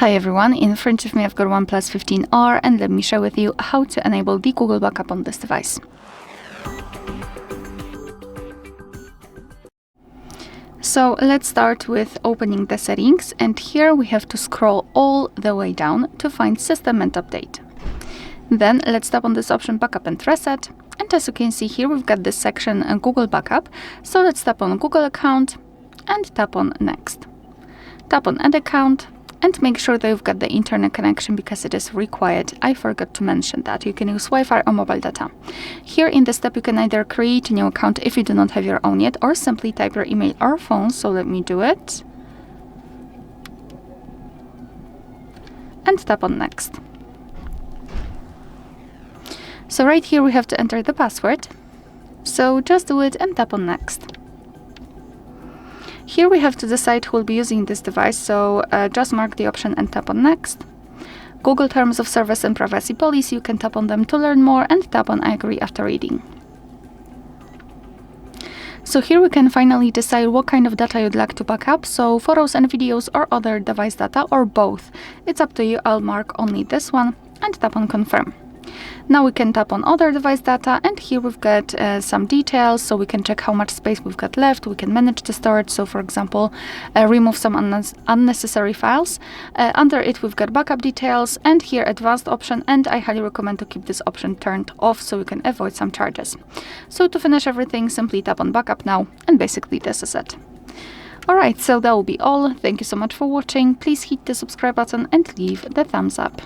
Hi everyone, in front of me I've got OnePlus 15R and let me share with you how to enable the Google backup on this device. So let's start with opening the settings, and here we have to scroll all the way down to find System and Update. Then let's tap on this option Backup and Reset, and as you can see here we've got this section Google Backup, so let's tap on Google account and tap on Next. Tap on Add Account and make sure that you've got the internet connection because it is required. I forgot to mention that. You can use Wi-Fi or mobile data. Here in this step you can either create a new account if you do not have your own yet, or simply type your email or phone, so let me do it. And tap on Next. So right here we have to enter the password. So just do it and tap on Next. Here we have to decide who will be using this device, so just mark the option and tap on Next. Google Terms of Service and Privacy Policy, you can tap on them to learn more and tap on I agree after reading. So here we can finally decide what kind of data you'd like to back up, so photos and videos or other device data or both. It's up to you, I'll mark only this one and tap on Confirm. Now we can tap on other device data, and here we've got some details, so we can check how much space we've got left. We can manage the storage, so for example remove some unnecessary files. Under it we've got backup details, and here advanced option, and I highly recommend to keep this option turned off so we can avoid some charges. So to finish everything, simply tap on backup now, and basically this is it. Alright, so that will be all. Thank you so much for watching. Please hit the subscribe button and leave the thumbs up.